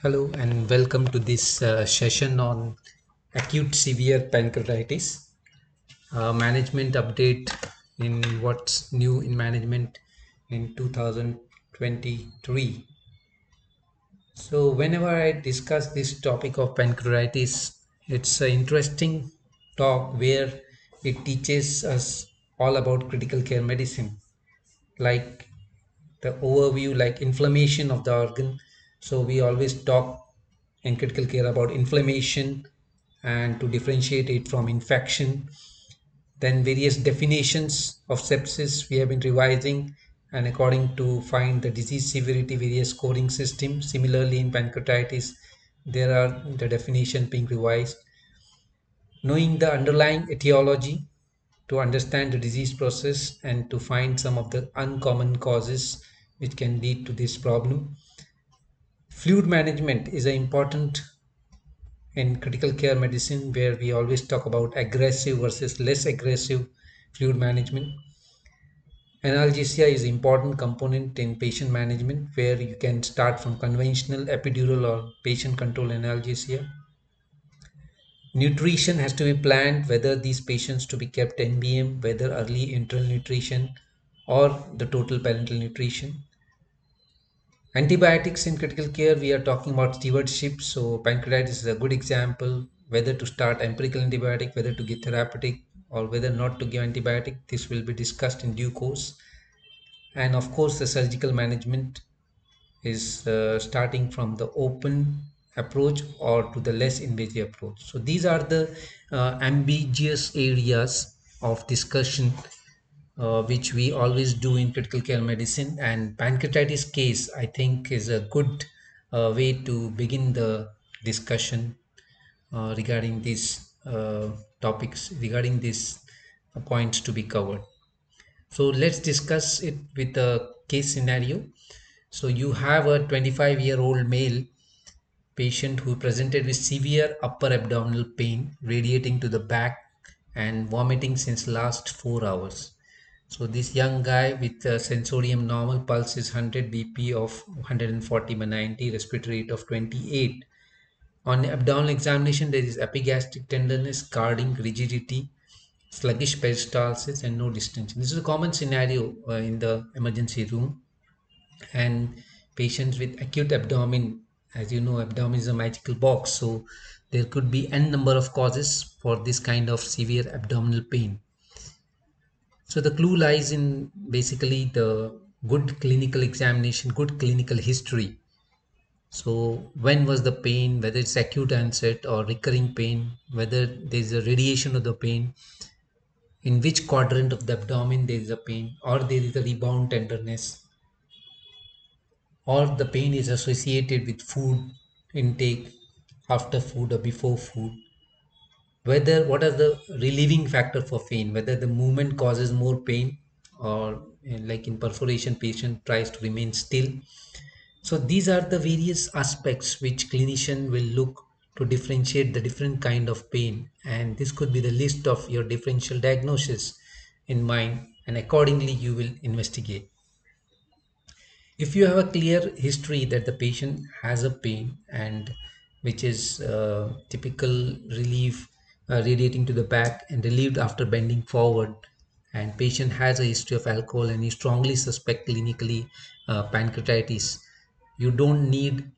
Hello and welcome to this session on acute severe pancreatitis management update in what's new in management in 2023. So whenever I discuss this topic of pancreatitis, it's an interesting talk where it teaches us all about critical care medicine, like the overview, like inflammation of the organ. So we always talk in critical care about inflammation and to differentiate it from infection. Then various definitions of sepsis we have been revising, and according to find the disease severity various scoring system. Similarly in pancreatitis there are the definition being revised. Knowing the underlying etiology to understand the disease process and to find some of the uncommon causes which can lead to this problem. Fluid management is an important in critical care medicine where we always talk about aggressive versus less aggressive fluid management. Analgesia is an important component in patient management where you can start from conventional epidural or patient control analgesia. Nutrition has to be planned, whether these patients to be kept NBM, whether early enteral nutrition or the total parenteral nutrition. Antibiotics in critical care, we are talking about stewardship. So pancreatitis is a good example, whether to start empirical antibiotic, whether to give therapeutic or whether not to give antibiotic. This will be discussed in due course. And of course, the surgical management is starting from the open approach or to the less invasive approach. So these are the ambiguous areas of discussion which we always do in critical care medicine. And pancreatitis case, I think, is a good way to begin the discussion regarding these topics, regarding these points to be covered. So let's discuss it with a case scenario. So you have a 25-year-old male patient who presented with severe upper abdominal pain radiating to the back and vomiting since last 4 hours. So this young guy with sensorium normal, pulse is 100, BP of 140 by 90, respiratory rate of 28. On abdominal examination, there is epigastric tenderness, carding, rigidity, sluggish peristalsis, and no distension. This is a common scenario in the emergency room. And patients with acute abdomen, as you know, abdomen is a magical box. So there could be n number of causes for this kind of severe abdominal pain. So the clue lies in basically the good clinical examination, good clinical history. So when was the pain, whether it's acute onset or recurring pain, whether there's a radiation of the pain, in which quadrant of the abdomen there is a pain, or there is a rebound tenderness, or the pain is associated with food intake, after food or before food, whether what are the relieving factor for pain, whether the movement causes more pain or like in perforation patient tries to remain still. So these are the various aspects which clinician will look to differentiate the different kind of pain, and this could be the list of your differential diagnosis in mind, and accordingly you will investigate. If you have a clear history that the patient has a pain and which is typical relief radiating to the back and relieved after bending forward, and patient has a history of alcohol and you strongly suspect clinically pancreatitis, you don't need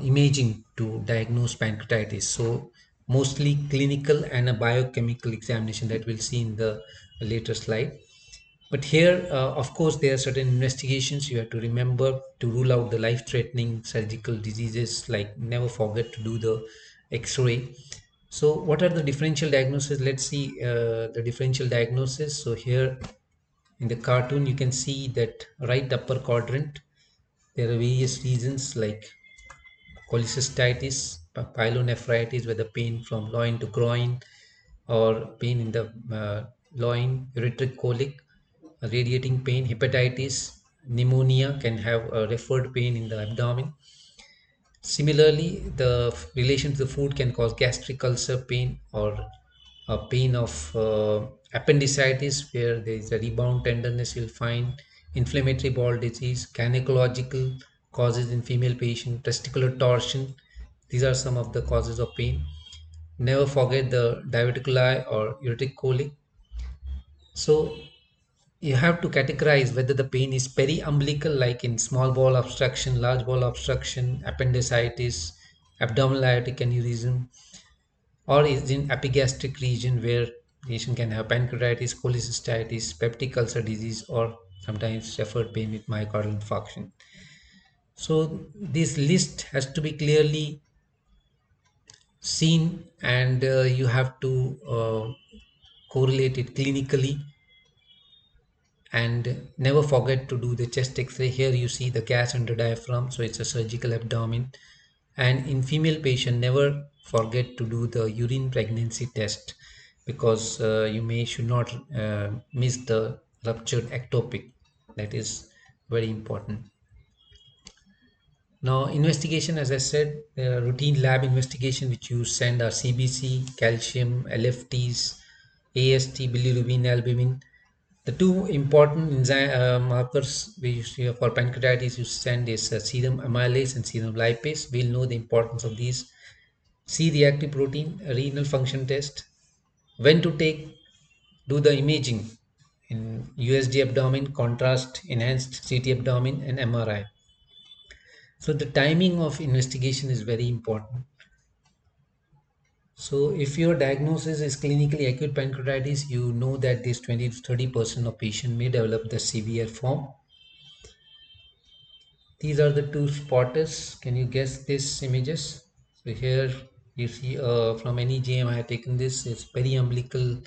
imaging to diagnose pancreatitis. So mostly clinical and a biochemical examination that we'll see in the later slide. But here, of course, there are certain investigations you have to remember to rule out the life-threatening surgical diseases, like never forget to do the X-ray. So what are the differential diagnoses? Let's see the differential diagnosis. So here in the cartoon, you can see that right upper quadrant, there are various reasons like cholecystitis, pyelonephritis, where the pain from loin to groin, or pain in the loin, ureteric colic, radiating pain, hepatitis, pneumonia can have a referred pain in the abdomen. Similarly, the relation to the food can cause gastric ulcer pain or a pain of appendicitis where there is a rebound tenderness you'll find, inflammatory bowel disease, gynecological causes in female patient, testicular torsion. These are some of the causes of pain. Never forget the diverticuli or ureteric colic. So you have to categorize whether the pain is periumbilical, like in small bowel obstruction, large bowel obstruction, appendicitis, abdominal aortic aneurysm, or is in epigastric region where patient can have pancreatitis, cholecystitis, peptic ulcer disease, or sometimes Shepherd pain with myocardial infarction. So this list has to be clearly seen, and you have to correlate it clinically, and never forget to do the chest x-ray. Here you see the gas under diaphragm, so it's a surgical abdomen. And in female patient, never forget to do the urine pregnancy test, because you may should not miss the ruptured ectopic. That is very important. Now, investigation, as I said, routine lab investigation which you send are CBC, calcium, LFTs, AST, bilirubin, albumin. The two important enzyme markers we use for pancreatitis you send is serum amylase and serum lipase. We'll know the importance of these. C-reactive protein, renal function test. When to take, do the imaging in USG abdomen, contrast, enhanced CT abdomen, and MRI. So the timing of investigation is very important. So if your diagnosis is clinically acute pancreatitis, you know that this 20 to 30% of patient may develop the severe form. These are the two spotters. Can you guess these images? So here you see from NEJM I have taken this. It's periumbilical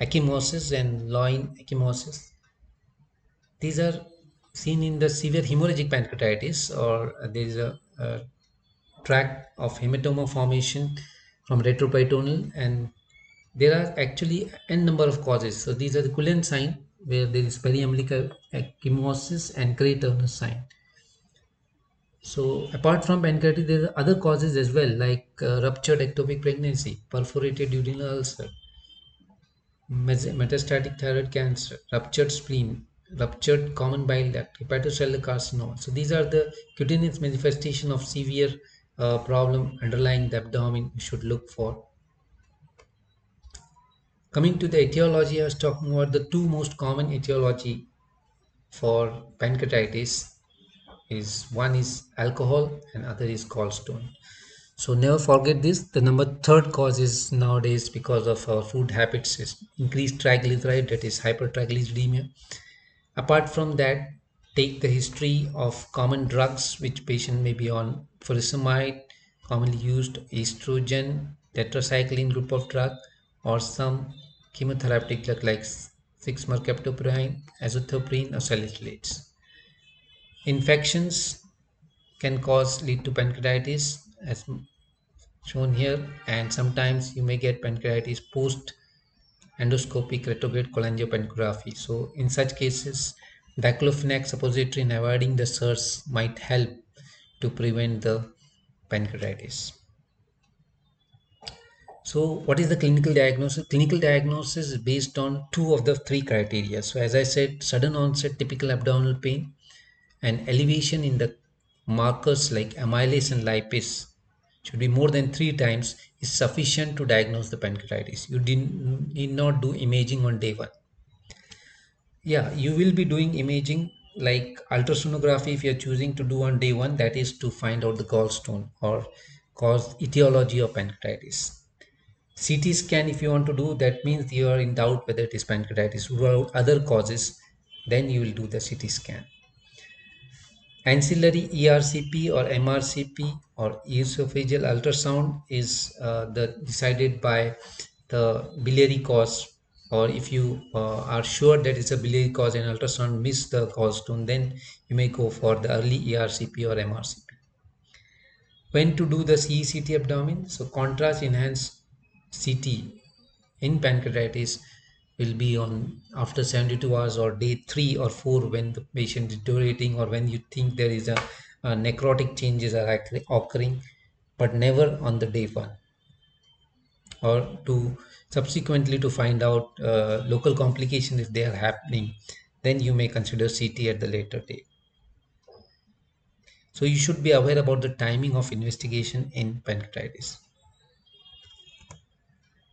ecchymosis and loin ecchymosis. These are seen in the severe hemorrhagic pancreatitis, or there is a tract of hematoma formation from retroperitoneal, and there are actually n number of causes. So these are the Cullen sign where there is periumbilical ecchymosis and Cray-Turner sign. So apart from pancreatitis, there are other causes as well, like ruptured ectopic pregnancy, perforated duodenal ulcer, metastatic thyroid cancer, ruptured spleen, ruptured common bile duct, hepatocellular carcinoma. So these are the cutaneous manifestation of severe problem underlying the abdomen you should look for. Coming to the etiology, I was talking about the two most common etiology for pancreatitis is one is alcohol and other is gallstone. So never forget this. The number third cause is nowadays because of our food habits is increased triglyceride, that is hypertriglyceridemia. Apart from that, take the history of common drugs which patient may be on: furosemide, commonly used, estrogen, tetracycline group of drug, or some chemotherapeutic drug like 6-mercaptopurine, azathioprine, or salicylates. Infections can cause lead to pancreatitis as shown here, and sometimes you may get pancreatitis post endoscopic retrograde cholangiopancreography. So in such cases, diclofenac suppository in avoiding the SIRS might help to prevent the pancreatitis. So what is the clinical diagnosis? Clinical diagnosis is based on two of the three criteria. So as I said, sudden onset typical abdominal pain and elevation in the markers like amylase and lipase should be more than 3 times is sufficient to diagnose the pancreatitis. You need not do imaging on day one. Yeah, you will be doing imaging like ultrasonography if you're choosing to do on day one, that is to find out the gallstone or cause etiology of pancreatitis. CT scan, if you want to do, that means you are in doubt whether it is pancreatitis. Rule out other causes, then you will do the CT scan. Ancillary ERCP or MRCP or esophageal ultrasound is decided by the biliary cause, or if you are sure that it's a biliary cause and ultrasound miss the gallstone, then you may go for the early ERCP or MRCP. When to do the CECT abdomen? So contrast enhanced CT in pancreatitis will be on after 72 hours or day 3 or 4 when the patient is deteriorating, or when you think there is a necrotic changes are occurring, but never on the day 1, or to subsequently to find out local complication if they are happening, then you may consider CT at the later date. So you should be aware about the timing of investigation in pancreatitis.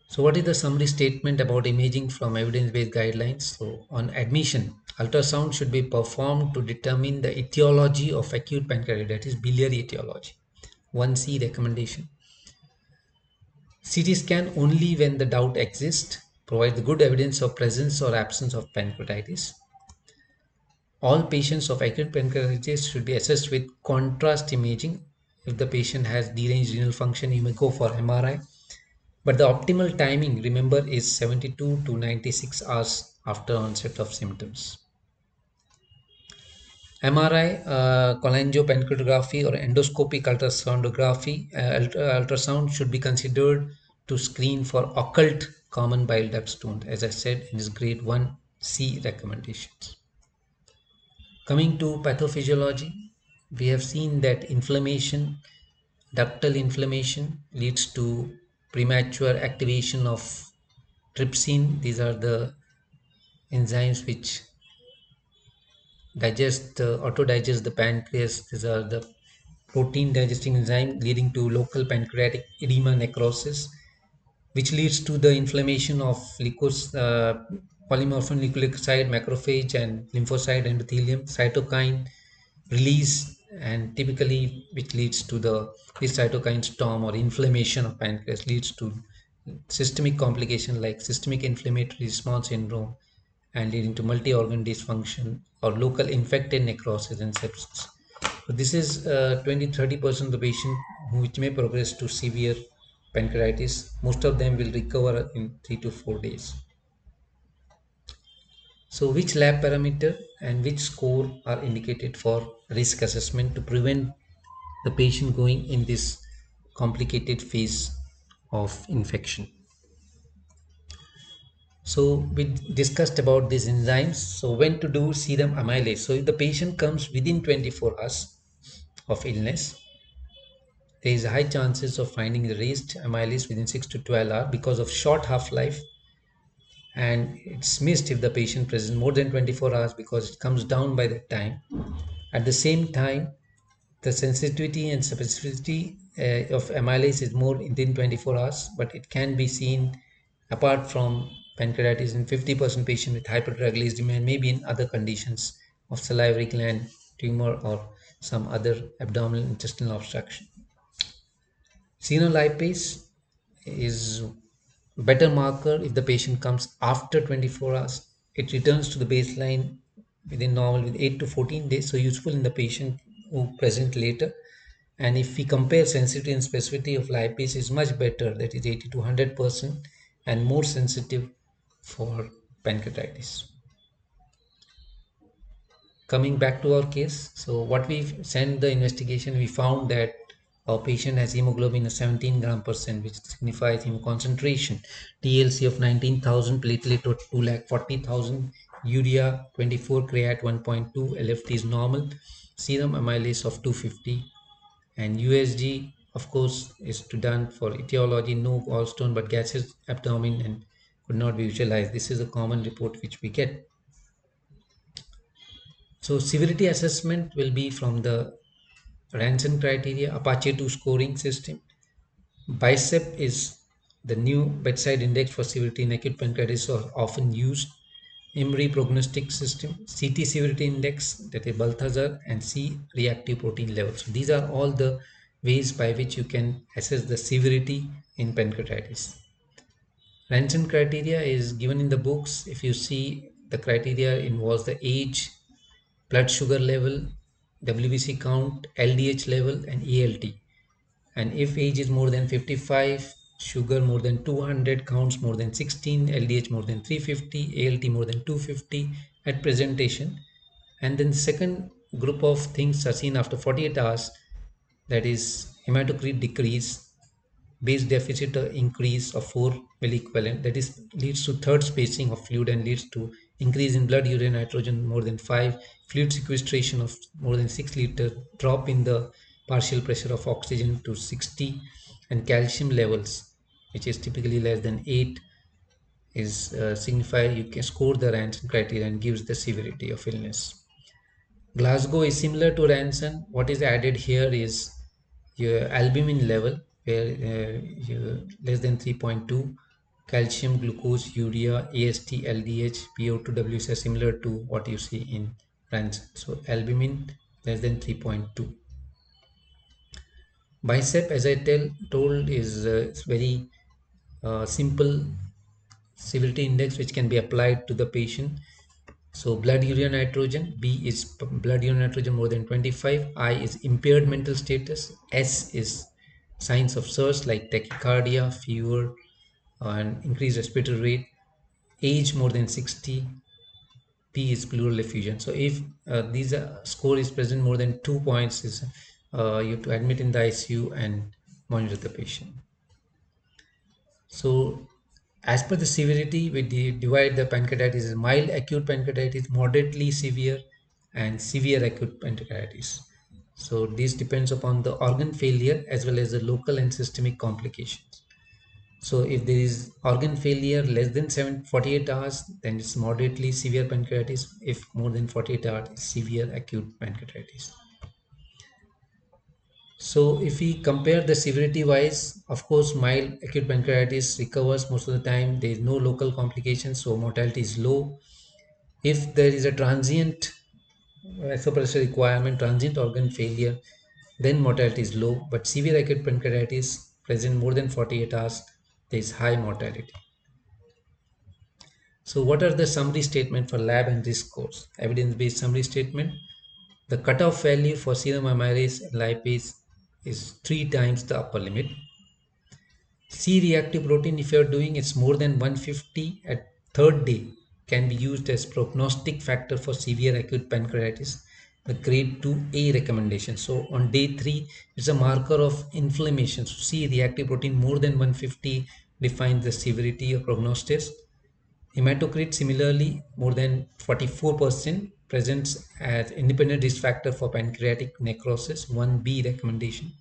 So what is the summary statement about imaging from evidence-based guidelines? So on admission, ultrasound should be performed to determine the etiology of acute pancreatitis, that is biliary etiology. 1C recommendation. CT scan only when the doubt exists, provides good evidence of presence or absence of pancreatitis. All patients of acute pancreatitis should be assessed with contrast imaging. If the patient has deranged renal function, you may go for MRI. But the optimal timing, remember, is 72 to 96 hours after onset of symptoms. MRI, cholangiopancreatography, or endoscopic ultrasonography, ultrasound should be considered to screen for occult common bile duct stones, as I said in this grade 1C recommendations. Coming to pathophysiology, we have seen that inflammation, ductal inflammation, leads to premature activation of trypsin. These are the enzymes which auto-digest the pancreas. These are the protein digesting enzyme leading to local pancreatic edema necrosis, which leads to the inflammation of polymorphin nucleoside macrophage and lymphocyte endothelium, cytokine release, and typically which leads to this cytokine storm or inflammation of pancreas leads to systemic complication like systemic inflammatory response syndrome and leading to multi-organ dysfunction or local infected necrosis and sepsis. So this is 20-30% of the patient which may progress to severe pancreatitis. Most of them will recover in 3 to 4 days. So which lab parameter and which score are indicated for risk assessment to prevent the patient going in this complicated phase of infection? So we discussed about these enzymes. So when to do serum amylase. So if the patient comes within 24 hours of illness, there is high chances of finding the raised amylase within 6 to 12 hours because of short half-life, and it's missed if the patient presents more than 24 hours because it comes down by that time. At the same time, the sensitivity and specificity of amylase is more within 24 hours, but it can be seen apart from pancreatitis in 50% patient with hypertriglyceridemia and maybe in other conditions of salivary gland tumor or some other abdominal intestinal obstruction. Xenolipase is better marker if the patient comes after 24 hours. It returns to the baseline within normal with 8 to 14 days, so useful in the patient who present later. And if we compare sensitivity and specificity of lipase is much better, that is 80 to 100% and more sensitive for pancreatitis. Coming back to our case, so what we sent the investigation, we found that our patient has hemoglobin of 17 gram percent, which signifies hemoconcentration, TLC of 19,000, platelet of 2,40,000, urea 24, creat 1.2, LFT is normal, serum amylase of 250, and USG, of course, is to done for etiology, no gallstone but gaseous abdomen and could not be visualized. This is a common report which we get. So severity assessment will be from the Ranson criteria, Apache 2 scoring system. BICEP is the new bedside index for severity in acute pancreatitis, are often used. Emory prognostic system, CT severity index, that is Balthazar, and C reactive protein levels. So these are all the ways by which you can assess the severity in pancreatitis. Ranson criteria is given in the books. If you see, the criteria involves the age, blood sugar level, WBC count, LDH level, and ALT. And if age is more than 55, sugar more than 200, counts more than 16, LDH more than 350, ALT more than 250 at presentation. And then second group of things are seen after 48 hours, that is hematocrit decrease, base deficit increase of 4 milliequivalent, that is leads to third spacing of fluid and leads to increase in blood urea nitrogen more than 5, fluid sequestration of more than 6 liter, drop in the partial pressure of oxygen to 60, and calcium levels which is typically less than 8 is signify you can score the Ranson criteria and gives the severity of illness. Glasgow is similar to Ranson. What is added here is your albumin level, where less than 3.2, calcium, glucose, urea, AST, LDH, PO2 WS are similar to what you see in Ranson. So albumin less than 3.2. Bicep, as I told, is it's very simple severity index which can be applied to the patient. So blood urea nitrogen, B is blood urea nitrogen more than 25, I is impaired mental status, S is signs of surge like tachycardia, fever, and increased respiratory rate, age more than 60, P is pleural effusion. So if these score is present more than 2 points, is you have to admit in the ICU and monitor the patient. So as per the severity, we divide the pancreatitis as mild acute pancreatitis, moderately severe, and severe acute pancreatitis. So this depends upon the organ failure as well as the local and systemic complications. So if there is organ failure less than 48 hours, then it's moderately severe pancreatitis. If more than 48 hours, it's severe acute pancreatitis. So if we compare the severity wise, of course, mild acute pancreatitis recovers most of the time. There is no local complications, so mortality is low. If there is a transient vasopressor requirement, transient organ failure, then mortality is low. But severe acute pancreatitis present more than 48 hours, there is high mortality. So what are the summary statement for lab and risk scores? Evidence-based summary statement. The cutoff value for serum amylase and lipase is 3 times the upper limit. C-reactive protein, if you are doing it's more than 150 at third day, can be used as prognostic factor for severe acute pancreatitis, the grade 2A recommendation. So on day 3, it's a marker of inflammation. So C-reactive protein more than 150 defines the severity of prognosis. Hematocrit similarly more than 44% presents as independent risk factor for pancreatic necrosis, 1B recommendation.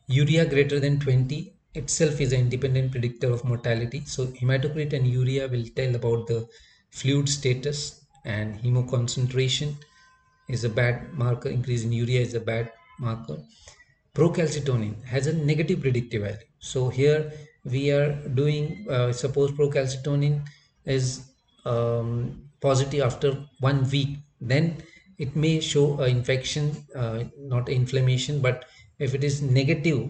Urea greater than 20 itself is an independent predictor of mortality. So hematocrit and urea will tell about the fluid status, and hemoconcentration is a bad marker. Increase in urea is a bad marker. Procalcitonin has a negative predictive value. So here we are doing, suppose procalcitonin is positive after 1 week, then it may show an infection, not inflammation. But if it is negative,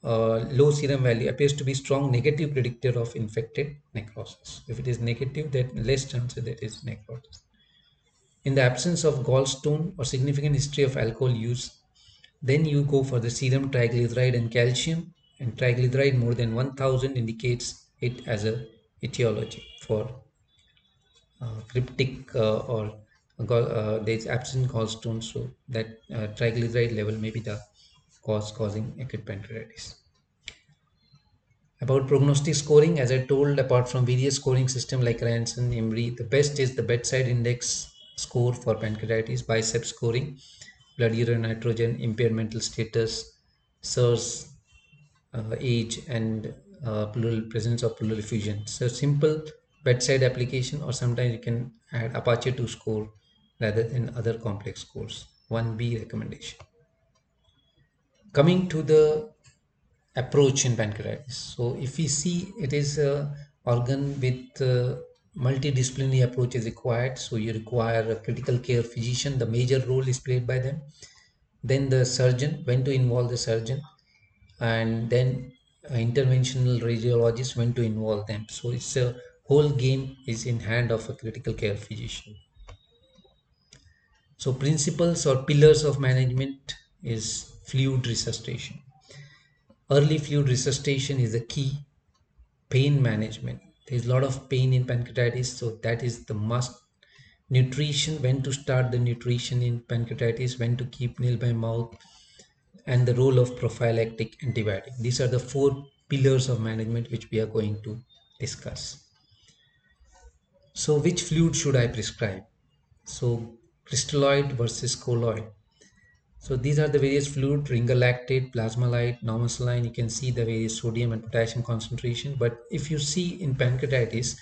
low serum value appears to be strong negative predictor of infected necrosis. If it is negative, then less chance that it is necrosis. In the absence of gallstone or significant history of alcohol use, then you go for the serum triglyceride and calcium, and triglyceride more than 1000 indicates it as a etiology for cryptic or there is absent gallstone, so that triglyceride level may be the cause causing acute pancreatitis. About prognostic scoring, as I told, apart from various scoring systems like Ranson, Emery, the best is the bedside index score for pancreatitis, bicep scoring, blood urea nitrogen, impaired mental status, SIRS, age, and pleural presence of pleural effusion. So simple bedside application, or sometimes you can add Apache 2 score rather than other complex scores. 1B recommendation. Coming to the approach in pancreatitis. So if we see, it is a organ with multidisciplinary approach is required. So you require a critical care physician. The major role is played by them. Then the surgeon, when to involve the surgeon, and then interventional radiologist, when to involve them. So it's a whole game is in hand of a critical care physician. So principles or pillars of management is fluid resuscitation. Early fluid resuscitation is the key. Pain management, there's a lot of pain in pancreatitis, so that is the must. Nutrition, when to start the nutrition in pancreatitis, when to keep nil by mouth, and the role of prophylactic antibiotic. These are the 4 pillars of management which we are going to discuss. So which fluid should I prescribe? So crystalloid versus colloid. So these are the various fluid: ringer lactate, plasma-lite, normal saline. You can see the various sodium and potassium concentration. But if you see in pancreatitis,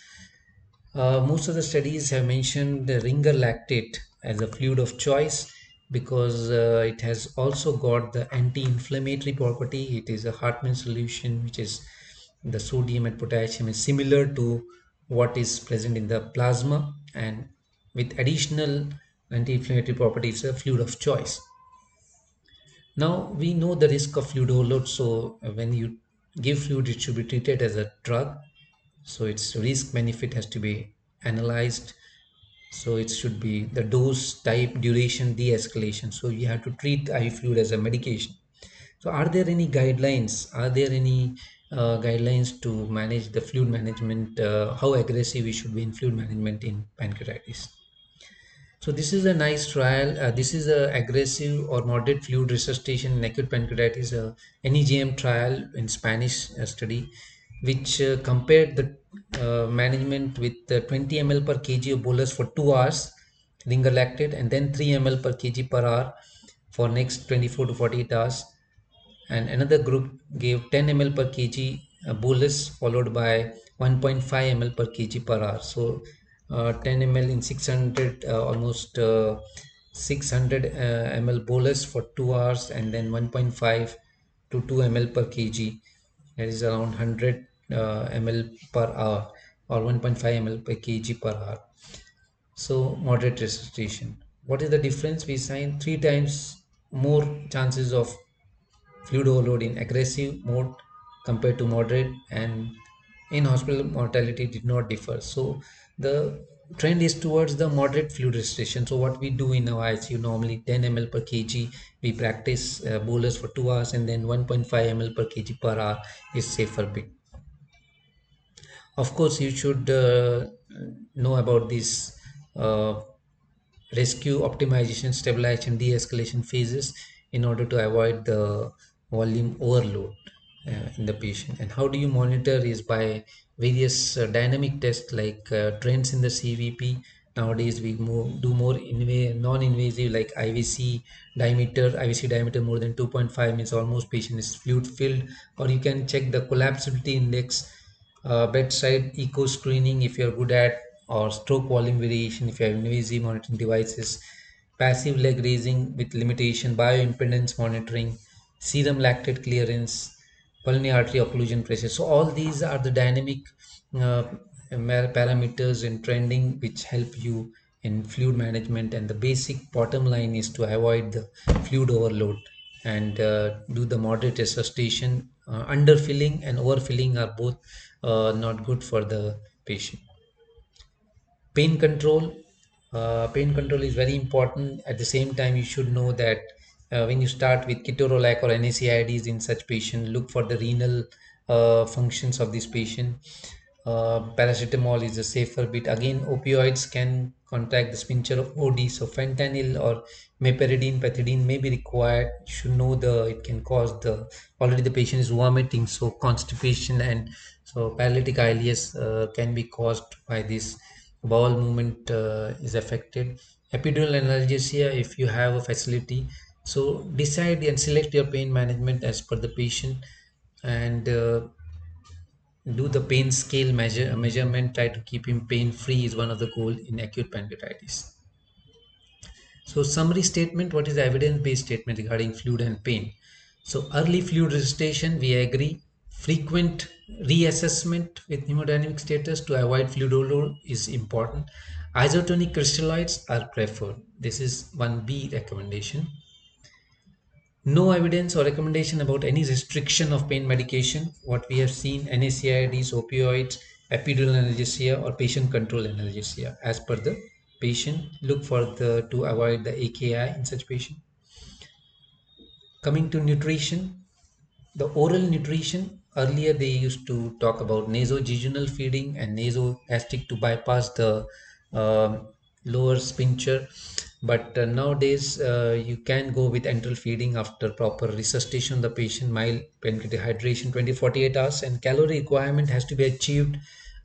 most of the studies have mentioned the ringer lactate as a fluid of choice because it has also got the anti-inflammatory property. It is a Hartmann solution, which is the sodium and potassium is similar to what is present in the plasma, and with additional anti-inflammatory properties, a fluid of choice. Now we know the risk of fluid overload, so when you give fluid, it should be treated as a drug. So its risk benefit has to be analyzed. So it should be the dose, type, duration, de-escalation. So you have to treat IV fluid as a medication. So are there any guidelines? Are there any guidelines to manage the fluid management? How aggressive we should be in fluid management in pancreatitis? So this is a nice trial. This is a aggressive or moderate fluid resuscitation in acute pancreatitis, NEGM trial in Spanish study, which compared the management with 20 ml per kg of bolus for 2 hours, ringer lactate, and then 3 ml per kg per hour for next 24 to 48 hours, and another group gave 10 ml per kg bolus followed by 1.5 ml per kg per hour. So 10 ml in 600, almost 600 ml bolus for 2 hours, and then 1.5 to 2 ml per kg, that is around 100 ml per hour, or 1.5 ml per kg per hour. So moderate resuscitation, what is the difference? We find 3 times more chances of fluid overload in aggressive mode compared to moderate, and in hospital mortality did not differ. So the trend is towards the moderate fluid restriction. So what we do in our ICU, normally 10 ml per kg, we practice bolus for 2 hours, and then 1.5 ml per kg per hour is safer bit. Of course you should know about this uh, rescue, optimization, stabilization, de-escalation phases in order to avoid the volume overload in the patient. And how do you monitor is by various dynamic tests like trends in the CVP. Nowadays we do more non-invasive like IVC diameter more than 2.5 means almost patient is fluid filled, or you can check the collapsibility index, bedside echo screening if you're good at, or stroke volume variation if you have invasive monitoring devices, passive leg raising with limitation, bioimpedance monitoring, serum lactate clearance, pulmonary artery occlusion pressure. So all these are the dynamic uh, parameters in trending which help you in fluid management, and the basic bottom line is to avoid the fluid overload and do the moderate resuscitation. Underfilling and overfilling are both not good for the patient. Pain control is very important. At the same time, you should know that when you start with ketorolac or NSAIDs in such patient, look for the renal functions of this patient. Paracetamol is a safer bit. Again, opioids can contract the sphincter of OD, so fentanyl or meperidine, pethidine may be required. You should know the it can cause the already the patient is vomiting, so constipation and so paralytic ileus can be caused by this. Bowel movement is affected. Epidural analgesia if you have a facility. So decide and select your pain management as per the patient, and do the pain scale measurement. Try to keep him pain free is one of the goal in acute pancreatitis. So summary statement, what is the evidence-based statement regarding fluid and pain? So early fluid resuscitation, we agree. Frequent reassessment with hemodynamic status to avoid fluid overload is important. Isotonic crystalloids are preferred. This is 1B recommendation. No evidence or recommendation about any restriction of pain medication. What we have seen, NSAIDs, opioids, epidural analgesia, or patient control analgesia. As per the patient, look for the to avoid the AKI in such patient. Coming to nutrition, the oral nutrition, earlier they used to talk about nasojejunal feeding and nasogastric to bypass the lower sphincter, but nowadays you can go with enteral feeding after proper resuscitation of the patient, mild pancreatic dehydration 20-48 hours, and calorie requirement has to be achieved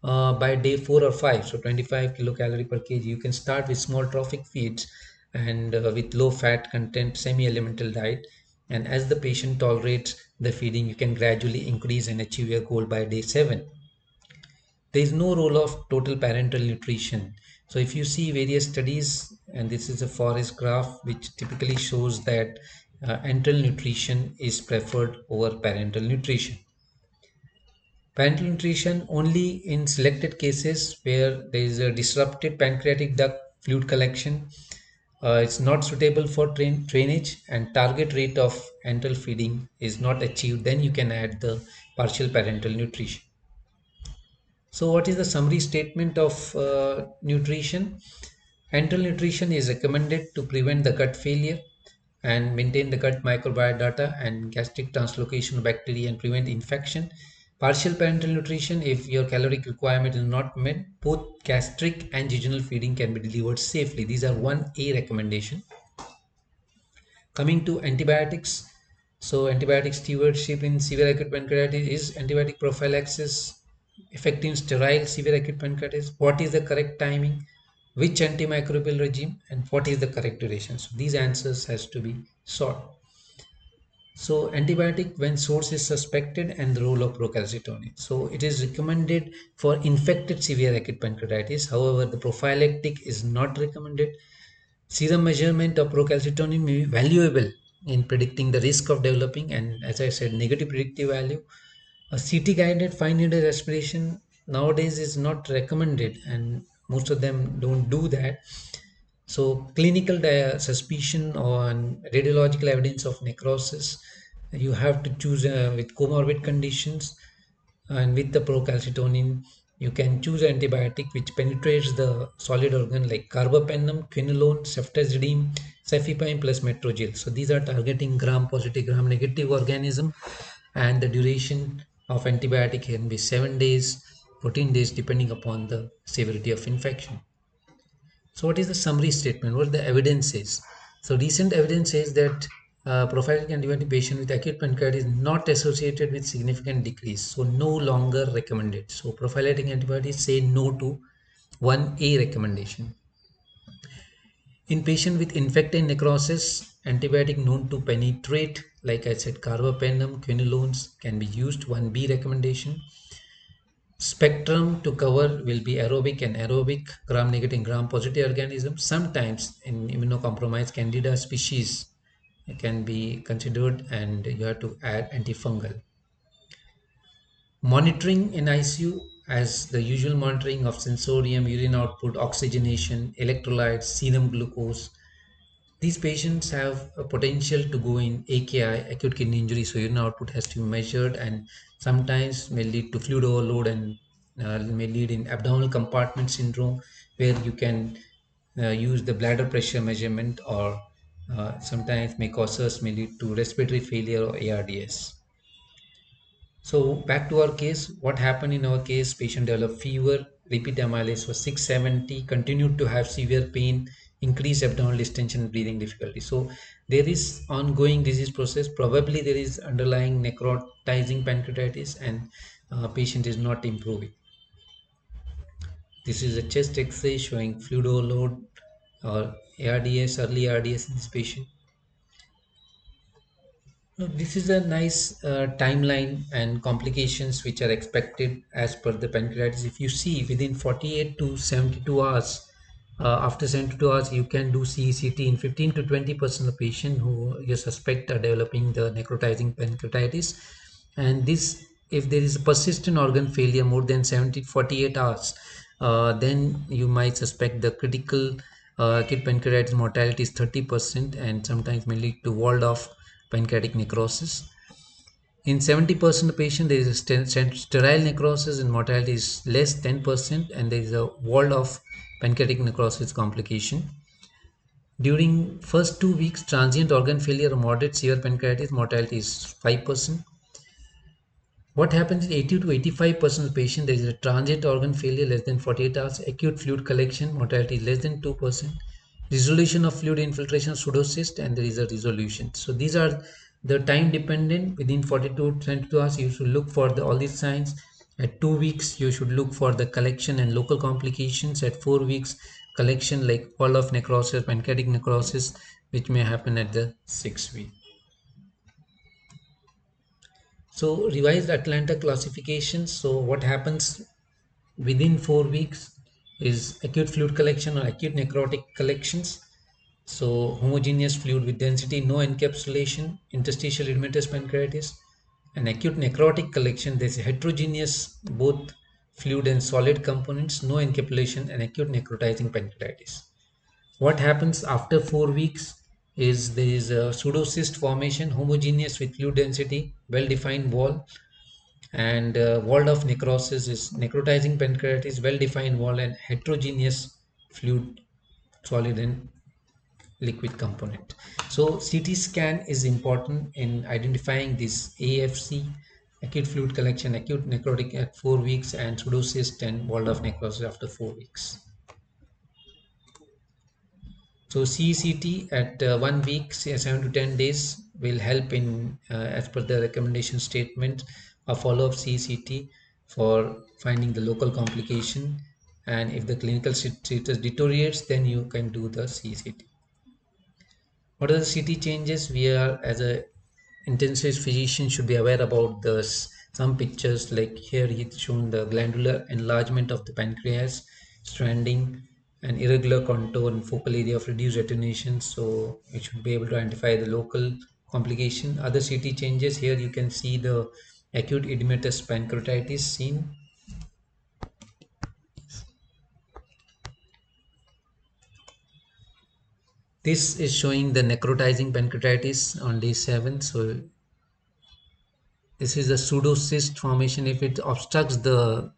by day 4 or 5. So 25 kilocalorie per kg. You can start with small trophic feeds and with low fat content semi-elemental diet, and as the patient tolerates the feeding, you can gradually increase and achieve your goal by day 7. There is no role of total parenteral nutrition. So if you see various studies, and this is a forest graph which typically shows that enteral nutrition is preferred over parental nutrition. Parental nutrition only in selected cases where there is a disrupted pancreatic duct fluid collection. It's not suitable for drainage and target rate of enteral feeding is not achieved. Then you can add the partial parental nutrition. So what is the summary statement of nutrition? Enteral nutrition is recommended to prevent the gut failure and maintain the gut microbiota and gastric translocation of bacteria and prevent infection. Partial parenteral nutrition, if your caloric requirement is not met, both gastric and jejunal feeding can be delivered safely. These are 1A recommendation. Coming to antibiotics, so antibiotic stewardship in severe acute pancreatitis is antibiotic prophylaxis effective in sterile severe acute pancreatitis. What is the correct timing? Which antimicrobial regime and what is the correct duration? So these answers has to be sought. So antibiotic when source is suspected and the role of procalcitonin. So it is recommended for infected severe acute pancreatitis. However, the prophylactic is not recommended. Serum measurement of procalcitonin may be valuable in predicting the risk of developing, and as I said, negative predictive value. A CT guided 5 needle aspiration nowadays is not recommended, and most of them don't do that. So, clinical suspicion on radiological evidence of necrosis, you have to choose with comorbid conditions, and with the procalcitonin you can choose antibiotic which penetrates the solid organ like carbapenem, quinolone, ceftazidime, cefepime plus metrogyl. So these are targeting gram positive gram negative organism, and the duration of antibiotic can be 7 days, 14 days depending upon the severity of infection. So what is the summary statement? What the evidence is? So recent evidence says that prophylactic antibiotic patient with acute pancreatitis is not associated with significant decrease, so no longer recommended. So prophylactic antibiotics say no to 1A recommendation. In patient with infected necrosis, antibiotic known to penetrate, like I said, carbapenem, quinolones can be used. 1B recommendation. Spectrum to cover will be aerobic and aerobic, gram negative and gram positive organisms. Sometimes in immunocompromised candida species can be considered, and you have to add antifungal. Monitoring in ICU as the usual monitoring of sensorium, urine output, oxygenation, electrolytes, serum glucose. These patients have a potential to go in AKI, acute kidney injury, so urine output has to be measured, and sometimes may lead to fluid overload and may lead in abdominal compartment syndrome, where you can use the bladder pressure measurement, or sometimes may causes may lead to respiratory failure or ARDS. So back to our case, what happened in our case? Patient developed fever, repeat amylase was 670, continued to have severe pain, increased abdominal distension, breathing difficulty. So there is ongoing disease process. Probably there is underlying necrotizing pancreatitis, and patient is not improving. This is a chest X-ray showing fluid overload or ARDS, early ARDS in this patient. No, this is a nice timeline and complications which are expected as per the pancreatitis. If you see within 48 to 72 hours, after 72 hours, you can do CECT in 15 to 20% of patients who you suspect are developing the necrotizing pancreatitis. And this, if there is a persistent organ failure more than 48 hours, then you might suspect the critical acute pancreatitis mortality is 30% and sometimes may lead to walled off pancreatic necrosis. In 70% of patients, there is a sterile necrosis and mortality is less 10%, and there is a walled off pancreatic necrosis complication. During first 2 weeks, transient organ failure or moderate severe pancreatitis mortality is 5%. What happens is 80 to 85% of patients, there is a transient organ failure less than 48 hours, acute fluid collection, mortality is less than 2%, resolution of fluid infiltration, pseudocyst, and there is a resolution. So these are the time dependent. Within 42 to 72 hours, you should look for all these signs. At 2 weeks, you should look for the collection and local complications. At 4 weeks, collection like wall of necrosis, pancreatic necrosis, which may happen at the 6th week. So revised Atlanta classification. So what happens within 4 weeks? is acute fluid collection or acute necrotic collections. So homogeneous fluid with density, no encapsulation, interstitial edematous pancreatitis. An acute necrotic collection, there's heterogeneous both fluid and solid components, no encapsulation, and acute necrotizing pancreatitis. What happens after 4 weeks is there is a pseudocyst formation, homogeneous with fluid density, well-defined wall, and walled off necrosis is necrotizing pancreatitis, well-defined wall, and heterogeneous fluid, solid and liquid component. So CT scan is important in identifying this AFC, acute fluid collection, acute necrotic at 4 weeks, and pseudocyst and walled off necrosis after 4 weeks. So CECT at 1 week, say 7 to 10 days will help in, as per the recommendation statement, a follow-up CECT for finding the local complication. And if the clinical status deteriorates, then you can do the CECT. What are the CT changes? We are, as a intensive physician, should be aware about this. Some pictures like here it's shown the glandular enlargement of the pancreas, stranding, and irregular contour and focal area of reduced attenuation. So it should be able to identify the local complication. Other CT changes here you can see the acute edematous pancreatitis seen. This is showing the necrotizing pancreatitis on day 7. So this is a pseudocyst formation. If it obstructs the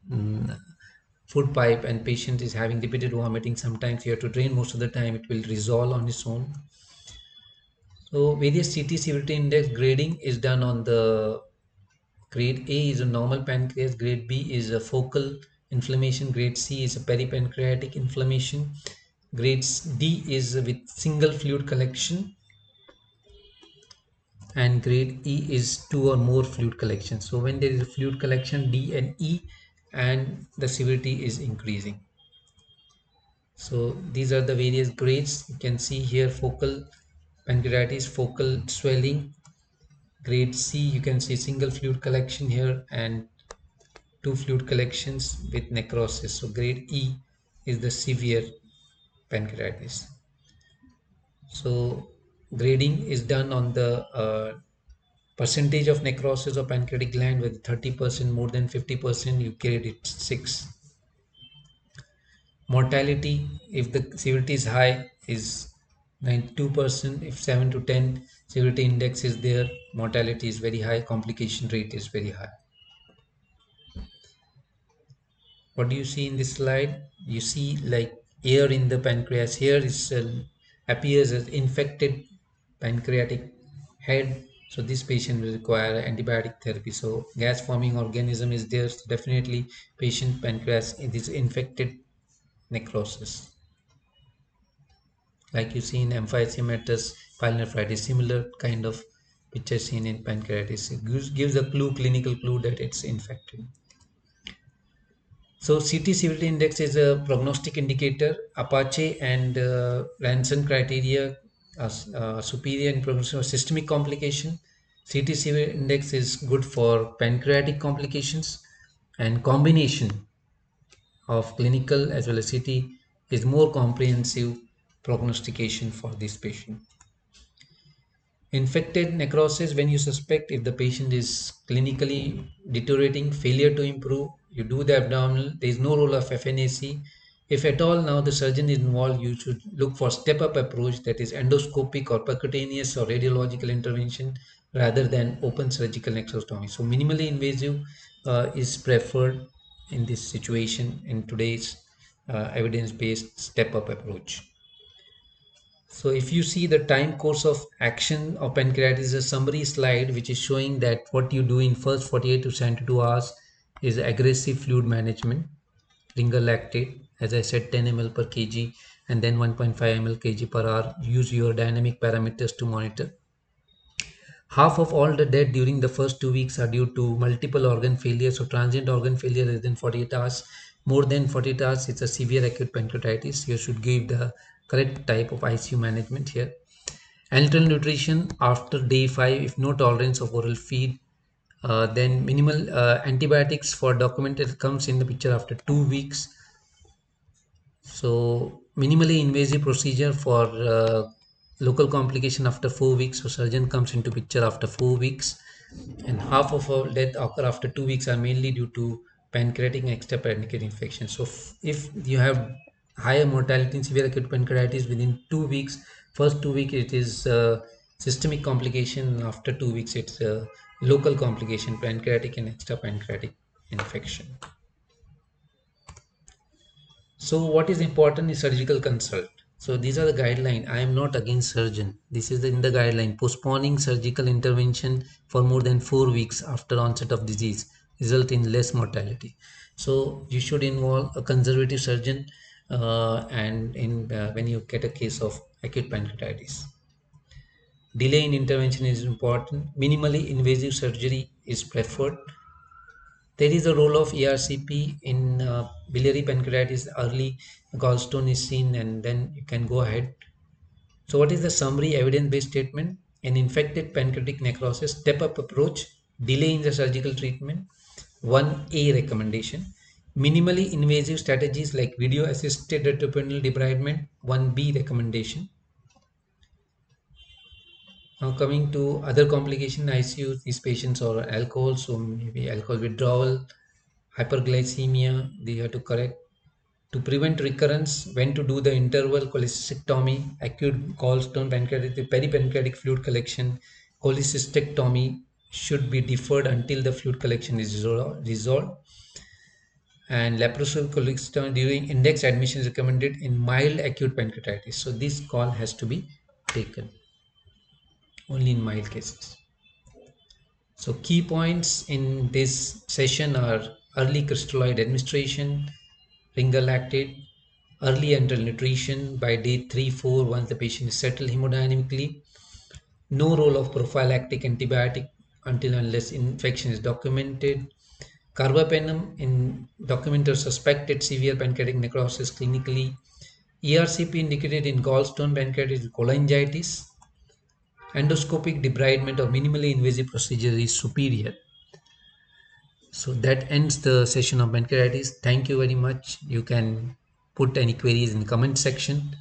food pipe and patient is having repeated vomiting, sometimes you have to drain. Most of the time it will resolve on its own. So various CT severity index grading is done on the grade A is a normal pancreas, grade B is a focal inflammation, grade C is a peripancreatic inflammation, grade D is with single fluid collection, and grade E is 2 or more fluid collection. So when there is a fluid collection D and E, and the severity is increasing. So these are the various grades. You can see here focal pancreatitis, focal swelling. Grade C, you can see single fluid collection here and 2 fluid collections with necrosis. So grade E is the severe pancreatitis. So grading is done on the percentage of necrosis of pancreatic gland. With 30%, more than 50%, you grade it 6. Mortality, if the severity is high, is 92%. If 7 to 10 severity index is there, mortality is very high, complication rate is very high. What do you see in this slide? You see like air in the pancreas. Here is appears as infected pancreatic head. So this patient will require antibiotic therapy. So gas forming organism is there. So definitely patient pancreas it is infected necrosis. Like you see in emphysematous pyelonephritis, similar kind of picture seen in pancreatitis. It gives a clue, clinical clue that it's infected. So CT severity index is a prognostic indicator. Apache and Ranson criteria are superior in prognosis of systemic complication. CT severity index is good for pancreatic complications, and combination of clinical as well as CT is more comprehensive prognostication for this patient. Infected necrosis, when you suspect if the patient is clinically deteriorating, failure to improve, you do the abdominal, there is no role of FNAC. If at all now the surgeon is involved, you should look for step-up approach, that is endoscopic or percutaneous or radiological intervention rather than open surgical necrostomy. So minimally invasive is preferred in this situation in today's evidence-based step-up approach. So if you see the time course of action of pancreatitis is a summary slide which is showing that what you do in first 48 to 72 hours is aggressive fluid management, ringer lactate, as I said 10 ml per kg, and then 1.5 ml kg per hour. Use your dynamic parameters to monitor. Half of all the death during the first 2 weeks are due to multiple organ failure. So transient organ failure less than 48 hours. More than 48 hours, it's a severe acute pancreatitis. You should give the correct type of ICU management here. Enteral nutrition after day 5, if no tolerance of oral feed, then minimal antibiotics for documented comes in the picture after 2 weeks. So minimally invasive procedure for local complication after 4 weeks. So surgeon comes into picture after 4 weeks, and half of all death occur after 2 weeks are mainly due to pancreatic and extrapancreatic infection. So if you have higher mortality in severe acute pancreatitis within 2 weeks, first 2 weeks it is systemic complication. After 2 weeks it's local complication, pancreatic and extrapancreatic infection. So what is important is surgical consult. So these are the guideline. I am not against surgeon. This is in the guideline. Postponing surgical intervention for more than 4 weeks after onset of disease result in less mortality. So you should involve a conservative surgeon and in when you get a case of acute pancreatitis. Delay in intervention is important. Minimally invasive surgery is preferred. There is a role of ERCP in biliary pancreatitis. Early gallstone is seen, and then you can go ahead. So, what is the summary evidence-based statement? An infected pancreatic necrosis, step-up approach, delay in the surgical treatment. 1A recommendation. Minimally invasive strategies like video-assisted retroperitoneal debridement. 1B recommendation. Now coming to other complication ICU, these patients are alcohol, so maybe alcohol withdrawal, hyperglycemia, they have to correct. To prevent recurrence, when to do the interval cholecystectomy, acute gallstone pancreatitis, peripancreatic fluid collection, cholecystectomy should be deferred until the fluid collection is resolved. And laparoscopic cholecystectomy during index admission is recommended in mild acute pancreatitis. So this call has to be taken only in mild cases. So key points in this session are early crystalloid administration, ringer lactate, early enteral nutrition by day 3-4 once the patient is settled hemodynamically, no role of prophylactic antibiotic until unless infection is documented, carbapenem in documented suspected severe pancreatic necrosis clinically, ERCP indicated in gallstone pancreatitis cholangitis, endoscopic debridement or minimally invasive procedure is superior. So that ends the session of pancreatitis. Thank you very much. You can put any queries in the comment section.